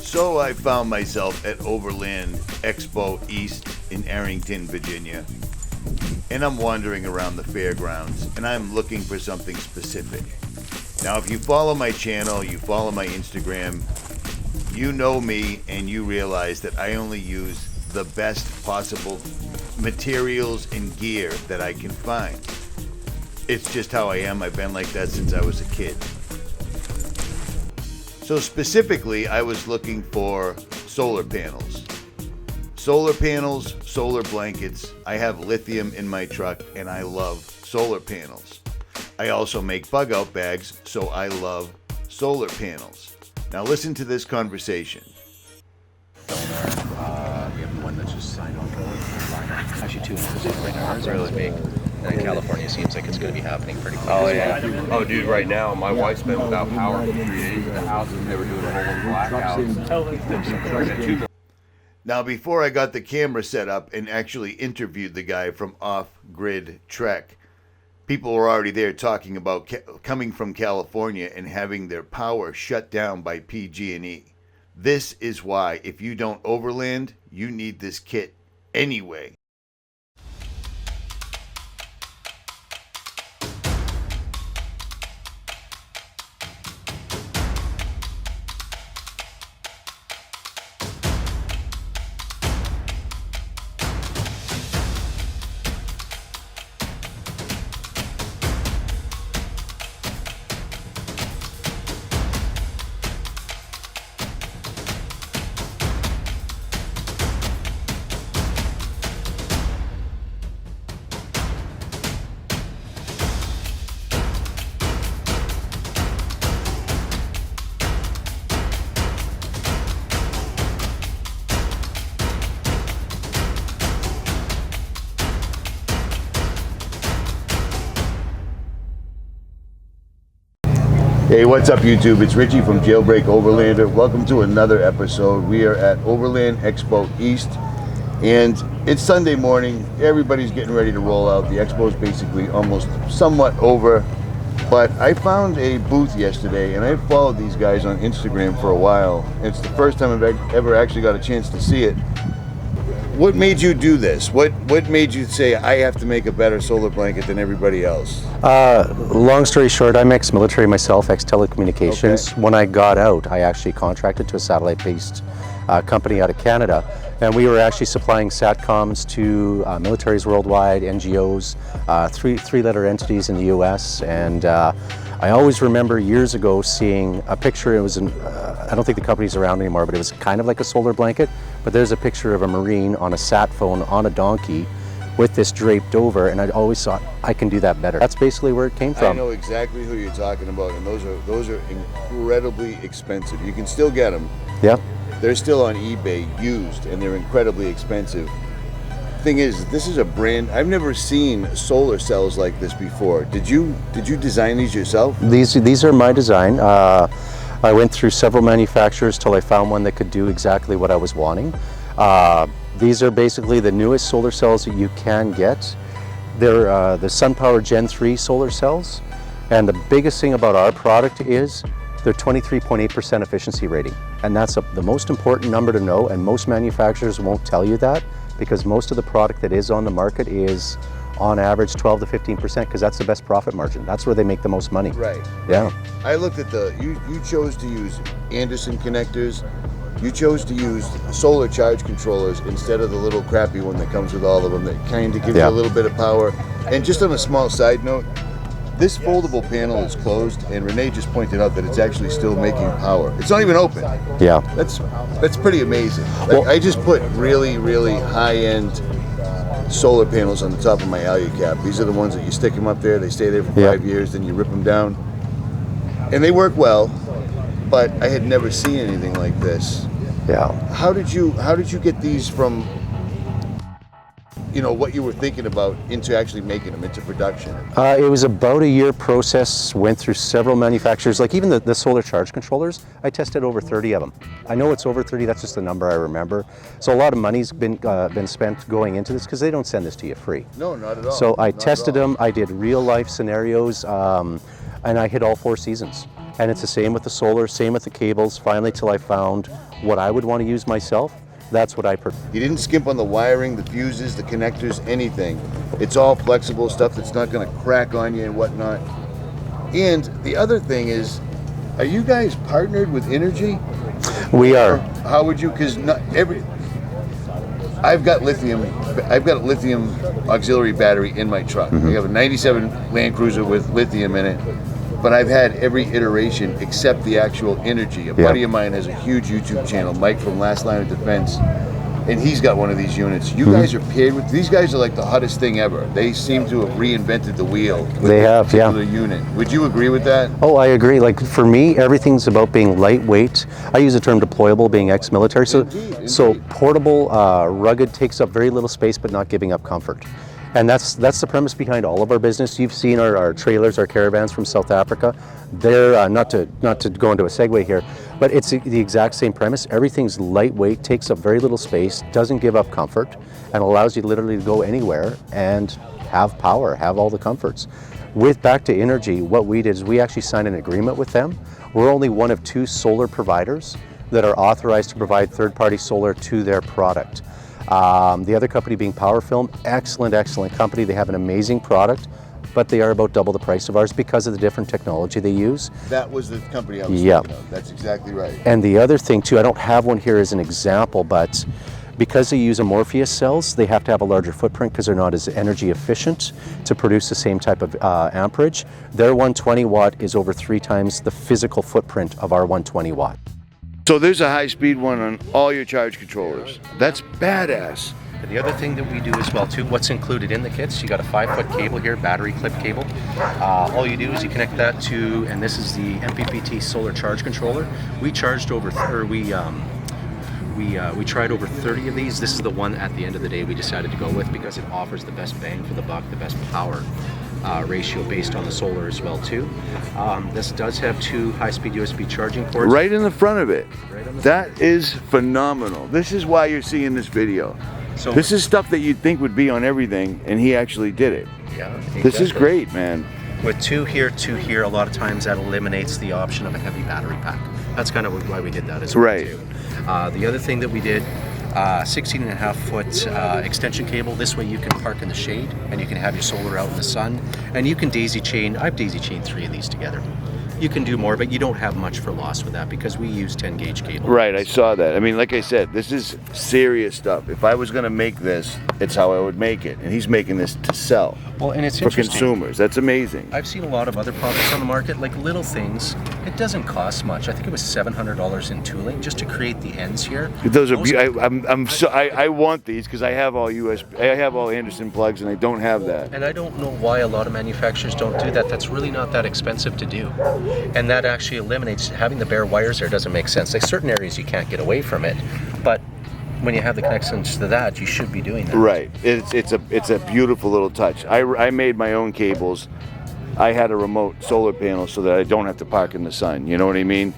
So I found myself at Overland Expo East in Arrington, Virginia. And I'm wandering around the fairgrounds and I'm looking for something specific. Now, if you follow my channel, you follow my Instagram, you know me and you realize that I only use the best possible materials and gear that I can find. It's just how I am. I've been like that since I was a kid. So specifically, I was looking for solar panels. Solar panels, solar blankets. I have lithium in my truck and I love solar panels. I also make bug out bags, so I love solar panels. Now listen to this conversation. We have one that's just signed on board. Actually, two. Right now, ours are really big. And in California, it seems like it's going to be happening pretty quick. Oh, yeah. Oh, dude, right now, my wife's been without power for 3 days in the house, and they were doing a whole blackout. Now, before I got the camera set up and actually interviewed the guy from Off Grid Trek, people were already there talking about coming from California and having their power shut down by PG&E. This is why, if you don't overland, you need this kit anyway. Hey, what's up YouTube? It's Richie from JailBreak Overlander. Welcome to another episode. We are at Overland Expo East and it's Sunday morning. Everybody's getting ready to roll out. The expo is basically almost somewhat over, but I found a booth yesterday and I've followed these guys on Instagram for a while. It's the first time I've ever actually got a chance to see it. What made you do this? What made you say, I have to make a better solar blanket than everybody else? Long story short, I'm ex-military myself, ex-telecommunications. Okay. When I got out, I actually contracted to a satellite-based company out of Canada. And we were actually supplying SATCOMs to militaries worldwide, NGOs, three-letter entities in the US. And I always remember years ago seeing a picture. It was I don't think the company's around anymore, but it was kind of like a solar blanket. But there's a picture of a Marine on a sat phone on a donkey with this draped over, and I always thought I can do that better. That's basically where it came from. I know exactly who you're talking about, and those are incredibly expensive. You can still get them. Yep. They're still on eBay used, and they're incredibly expensive. Thing is, this is a brand I've never seen solar cells like this before. Did you design these yourself? These are my design. I went through several manufacturers till I found one that could do exactly what I was wanting. These are basically the newest solar cells that you can get. They're the SunPower Gen 3 solar cells, and the biggest thing about our product is they're 23.8% efficiency rating, and that's the most important number to know, and most manufacturers won't tell you that, because most of the product that is on the market is on average 12 to 15%, because that's the best profit margin. That's where they make the most money. Right. Yeah. I looked at you chose to use Anderson connectors. You chose to use solar charge controllers instead of the little crappy one that comes with all of them that kind of gives you a little bit of power. And just on a small side note, this foldable panel is closed, and Renee just pointed out that it's actually still making power. It's not even open. Yeah. That's pretty amazing. Like, well, I just put really, really high-end solar panels on the top of my AluCap. These are the ones that you stick them up there, they stay there for 5 years, then you rip them down. And they work well, but I had never seen anything like this. Yeah. How did you get these from, you know, what you were thinking about into actually making them into production? It was about a year process, went through several manufacturers, like even the solar charge controllers, I tested over 30 of them. I know it's over 30, that's just the number I remember. So a lot of money's been spent going into this, because they don't send this to you free. No, not at all. So I tested them, I did real life scenarios, and I hit all 4 seasons. And it's the same with the solar, same with the cables. Finally, till I found what I would want to use myself, that's what I prefer. You didn't skimp on the wiring, the fuses, the connectors, anything. It's all flexible stuff that's not going to crack on you and whatnot. And the other thing is, are you guys partnered with Energy? We are. How would you? Because not every. I've got lithium. I've got a lithium auxiliary battery in my truck. I have a '97 Land Cruiser with lithium in it, but I've had every iteration except the actual Energy. A buddy of mine has a huge YouTube channel, Mike from Last Line of Defense, and he's got one of these units. You guys are paired with these guys are like the hottest thing ever. They seem to have reinvented the wheel. They have, yeah. Unit. Would you agree with that? Oh, I agree. Like for me, everything's about being lightweight. I use the term deployable, being ex-military. So, Indeed. so portable, rugged, takes up very little space, but not giving up comfort. And that's the premise behind all of our business. You've seen our trailers, our caravans from South Africa. They're not to go into a segue here, but it's the exact same premise. Everything's lightweight, takes up very little space, doesn't give up comfort, and allows you literally to go anywhere and have power, have all the comforts. With back to Energy, what we did is we actually signed an agreement with them. We're only one of 2 solar providers that are authorized to provide third-party solar to their product. The other company being PowerFilm, excellent company. They have an amazing product, but they are about double the price of ours because of the different technology they use. That was the company I was thinking of. That's exactly right. And the other thing too, I don't have one here as an example, but because they use Amorphous cells, they have to have a larger footprint because they're not as energy efficient to produce the same type of amperage. Their 120 watt is over 3 times the physical footprint of our 120 watt. So there's a high-speed one on all your charge controllers. That's badass. The other thing that we do as well too, what's included in the kits, you got a 5-foot cable here, battery clip cable. All you do is you connect that to, and this is the MPPT solar charge controller. We charged over, we tried over 30 of these. This is the one at the end of the day we decided to go with because it offers the best bang for the buck, the best power ratio based on the solar as well too. This does have 2 high-speed USB charging ports. Right in the front of it. That is phenomenal. This is why you're seeing this video. So this is stuff that you'd think would be on everything, and he actually did it. Yeah, exactly. This is great, man. With 2 here, a lot of times that eliminates the option of a heavy battery pack. That's kind of why we did that as well too. The other thing that we did, 16.5-foot extension cable. This way you can park in the shade and you can have your solar out in the sun. And you can daisy chain, I've daisy chained 3 of these together. You can do more, but you don't have much for loss with that because we use 10 gauge cable. Right, I saw that. I mean, like I said, this is serious stuff. If I was going to make this, it's how I would make it. And he's making this to sell. Well, and it's for interesting. consumers. That's amazing. I've seen a lot of other products on the market, like little things. It doesn't cost much. I think it was $700 in tooling just to create the ends here. Those are. I want these because I have all USB. I have all Anderson plugs, and I don't have that. And I don't know why a lot of manufacturers don't do that. That's really not that expensive to do. And that actually eliminates having the bare wires there. Doesn't make sense. Like certain areas you can't get away from it, but when you have the connections to that, you should be doing that. Right. It's a beautiful little touch. I made my own cables. I had a remote solar panel so that I don't have to park in the sun. You know what I mean?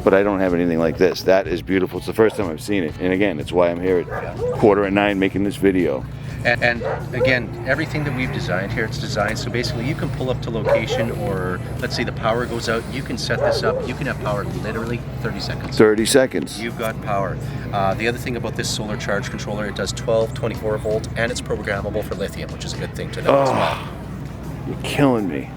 But I don't have anything like this. That is beautiful. It's the first time I've seen it. And again, it's why I'm here at 8:45 making this video. And again, everything that we've designed here, it's designed so basically you can pull up to location, or let's say the power goes out, you can set this up, you can have power literally 30 seconds. 30 seconds. You've got power. The other thing about this solar charge controller, it does 12, 24 volt, and it's programmable for lithium, which is a good thing to know as well. You're killing me.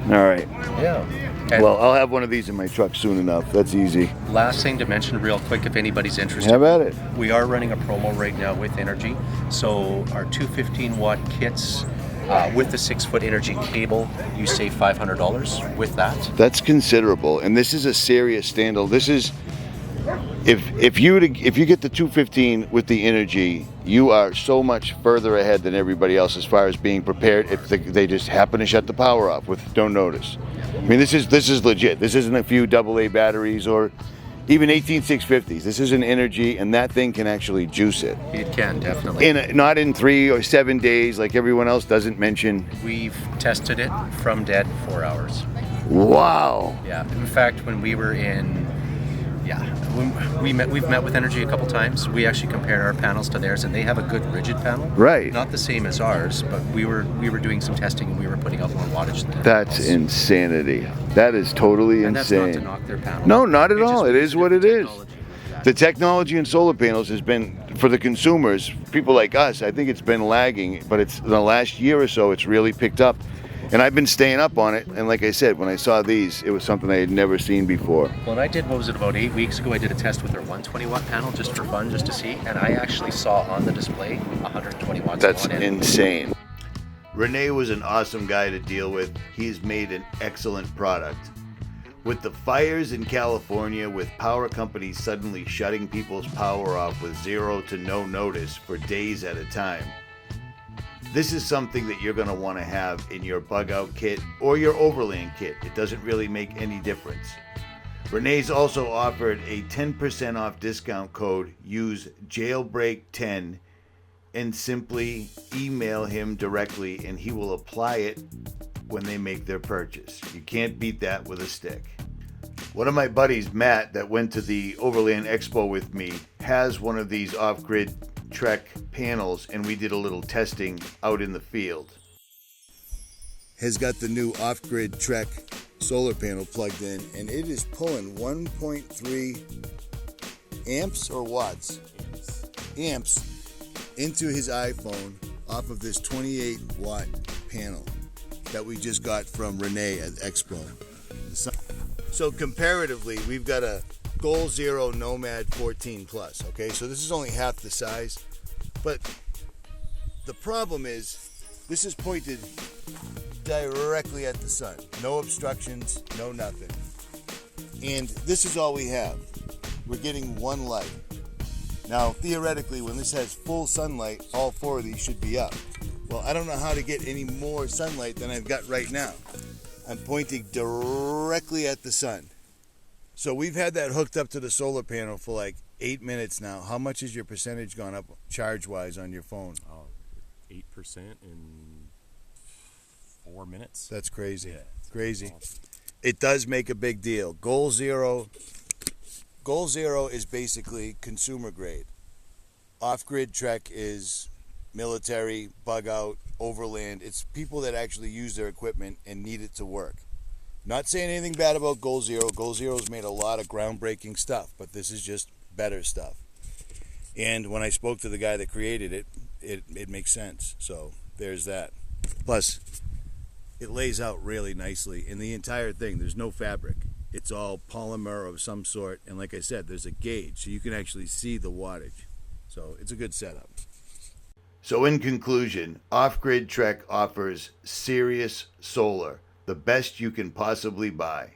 All right. Yeah. And well, I'll have one of these in my truck soon enough. That's easy. last thing to mention real quick, if anybody's interested. How about it? We are running a promo right now with Energy. So our 215 watt kits with the 6-foot Energy cable, you save $500 with that. That's considerable. And this is a serious standal. This is, if you get the 215 with the Energy, you are so much further ahead than everybody else as far as being prepared if they just happen to shut the power off with don't notice. I mean, this is legit. This isn't a few AA batteries or even 18650s. This is an Energy, and that thing can actually juice it. It can, definitely. Not in 3 or 7 days like everyone else doesn't mention. We've tested it from dead 4 hours. Wow. Yeah. In fact, when we were in Yeah, we've met with Energy a couple times. We actually compared our panels to theirs, and they have a good rigid panel. Right. Not the same as ours, but we were doing some testing, and we were putting out more wattage than That's theirs. insanity. That is totally And that's insane. not to knock their panel. No, not at They just all. It use is what it different is. technology. The technology in solar panels has been, for the consumers, people like us, I think it's been lagging, but it's in the last year or so, it's really picked up. And I've been staying up on it. And like I said, when I saw these, it was something I had never seen before. Well, and I did, what was it, about 8 weeks ago, I did a test with their 120 watt panel just for fun, just to see. And I actually saw on the display 120 watts. That's on it. insane. Renee was an awesome guy to deal with. He's made an excellent product. With the fires in California, with power companies suddenly shutting people's power off with 0 to no notice for days at a time, this is something that you're going to want to have in your bug out kit or your overland kit. It doesn't really make any difference. Renee's also offered a 10% off discount code. Use JailBreak10 and simply email him directly and he will apply it when they make their purchase. You can't beat that with a stick. One of my buddies, Matt, that went to the Overland Expo with me, has one of these off-grid Trek panels, and we did a little testing out in the field. Has got the new off-grid Trek solar panel plugged in, and it is pulling 1.3 amps or watts? Amps into his iPhone off of this 28 watt panel that we just got from Renee at Expo. So comparatively, we've got a Goal Zero Nomad 14 Plus, okay? So this is only half the size, but the problem is this is pointed directly at the sun. No obstructions, no nothing. And this is all we have. We're getting one light. Now, theoretically, when this has full sunlight, all 4 of these should be up. Well, I don't know how to get any more sunlight than I've got right now. I'm pointing directly at the sun. So we've had that hooked up to the solar panel for like 8 minutes now. How much has your percentage gone up charge-wise on your phone? 8% in 4 minutes. That's crazy. Yeah, crazy. Awesome. It does make a big deal. Goal Zero is basically consumer grade. Off-grid Trek is military, bug out, overland. It's people that actually use their equipment and need it to work. Not saying anything bad about Goal Zero. Goal Zero's made a lot of groundbreaking stuff, but this is just better stuff. And when I spoke to the guy that created it, it makes sense. So there's that. Plus, it lays out really nicely. In the entire thing, there's no fabric. It's all polymer of some sort. And like I said, there's a gauge, so you can actually see the wattage. So it's a good setup. So in conclusion, Off-Grid Trek offers serious solar, the best you can possibly buy.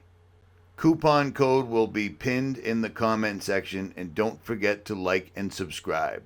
Coupon code will be pinned in the comment section, and don't forget to like and subscribe.